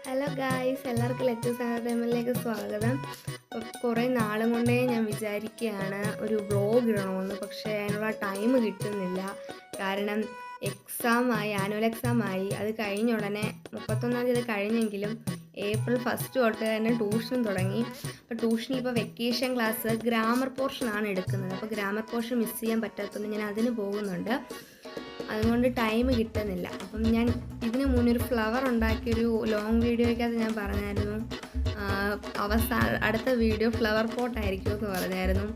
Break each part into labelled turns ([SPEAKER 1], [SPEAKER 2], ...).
[SPEAKER 1] Hello guys, എല്ലാവർക്കും let's ആർമലിലേക്ക് സ്വാഗതം. കുറേ നാളും കൊണ്ടേ ഞാൻ വിചാരിക്കുകയാണ് ഒരു വ്ളോഗ് ഇടണമെന്ന്. പക്ഷേ അതിനുള്ള ടൈം കിട്ടുന്നില്ല. കാരണം ആനുവൽ എക്സാം ആയി. അത് കഴിഞ്ഞ ഉടനെ 31-ാം തീയതി കഴിഞ്ഞെങ്കിലും ഏപ്രിൽ 1 തൊട്ട് തന്നെ ട്യൂഷൻ തുടങ്ങി. അപ്പോൾ ട്യൂഷന് ഇപ്പോൾ വെക്കേഷൻ ക്ലാസ് ഗ്രാമർ പോർഷനാണ് എടുക്കുന്നത്. അപ്പോൾ ഗ്രാമർ പോർഷൻ മിസ് ചെയ്യാൻ പറ്റാത്തതുകൊണ്ട് ഞാൻ അതിന് പോകുന്നുണ്ട്. അതുകൊണ്ട് ടൈം കിട്ടുന്നില്ല. അപ്പം ഞാൻ ഇതിന് മുന്നേ ഒരു ഫ്ലവർ ഉണ്ടാക്കിയൊരു ലോങ് വീഡിയോയ്ക്കകത്ത് ഞാൻ പറഞ്ഞായിരുന്നു, അടുത്ത വീഡിയോ ഫ്ലവർ പോട്ടായിരിക്കും എന്ന് പറഞ്ഞായിരുന്നു.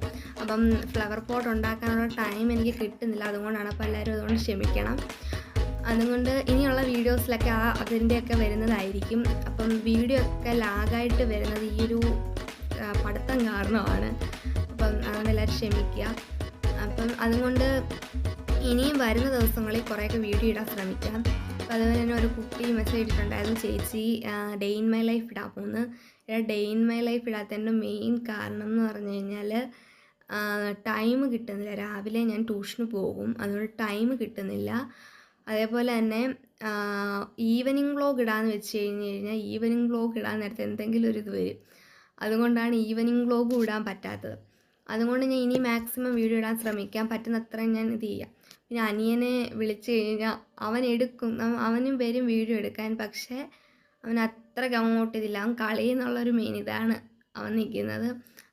[SPEAKER 1] അപ്പം ഫ്ലവർ പോട്ട് ഉണ്ടാക്കാനുള്ള ടൈം എനിക്ക് കിട്ടുന്നില്ല. അതുകൊണ്ടാണ്. അപ്പോൾ എല്ലാവരും അതുകൊണ്ട് ക്ഷമിക്കണം. അതുകൊണ്ട് ഇനിയുള്ള വീഡിയോസിലൊക്കെ അതിൻ്റെയൊക്കെ വരുന്നതായിരിക്കും. അപ്പം വീഡിയോ ഒക്കെ ലാഗായിട്ട് വരുന്നത് ഈ ഒരു പഠിത്തം കാരണമാണ്. അപ്പം അതുകൊണ്ട് എല്ലാവരും ക്ഷമിക്കുക. അപ്പം അതുകൊണ്ട് ഇനിയും വരുന്ന ദിവസങ്ങളിൽ കുറേയൊക്കെ വീഡിയോ ഇടാൻ ശ്രമിക്കാം. അപ്പോൾ അതുപോലെ തന്നെ ഒരു കുട്ടി മെസ്സേജ് ഇട്ടിട്ടുണ്ടായിരുന്നു, ചേച്ചി ഡേ ഇൻ മൈ ലൈഫ് ഇടാൻ പോകുന്നു. ഡേ ഇൻ മൈ ലൈഫ് ഇടാത്തതിൻ്റെ മെയിൻ കാരണം എന്ന് പറഞ്ഞു കഴിഞ്ഞാൽ ടൈം കിട്ടുന്നില്ല. രാവിലെ ഞാൻ ട്യൂഷന് പോകും, അതുകൊണ്ട് ടൈം കിട്ടുന്നില്ല. അതേപോലെ തന്നെ ഈവനിങ് വ്ളോഗ് ഇടാമെന്ന് വെച്ച് കഴിഞ്ഞാൽ ഈവനിങ് വ്ളോഗ് ഇടാൻ നേരത്തെ എന്തെങ്കിലും ഒരു ഇത് വരും. അതുകൊണ്ടാണ് ഈവനിങ് വ്ളോഗും ഇടാൻ പറ്റാത്തത്. അതുകൊണ്ട് ഞാൻ ഇനി മാക്സിമം വീഡിയോ ഇടാൻ ശ്രമിക്കാം. പറ്റുന്നത്രയും ഞാൻ ഇത് ചെയ്യാം. പിന്നെ അനിയനെ വിളിച്ച് കഴിഞ്ഞാൽ അവൻ എടുക്കും, അവനും വരും വീഡിയോ എടുക്കാൻ. പക്ഷേ അവൻ അത്രയ്ക്ക് അങ്ങോട്ട് ഇതില്ല. അവൻ കളിയെന്നുള്ളൊരു മെയിൻ ഇതാണ് അവൻ നിൽക്കുന്നത്.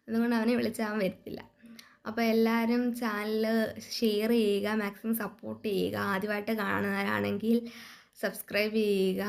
[SPEAKER 1] അതുകൊണ്ട് അവനെ വിളിച്ചാൽ അവൻ വരത്തില്ല. അപ്പോൾ എല്ലാവരും ചാനൽ ഷെയർ ചെയ്യുക, മാക്സിമം സപ്പോർട്ട് ചെയ്യുക. ആദ്യമായിട്ട് കാണുന്നവരാണെങ്കിൽ സബ്സ്ക്രൈബ് ചെയ്യുക.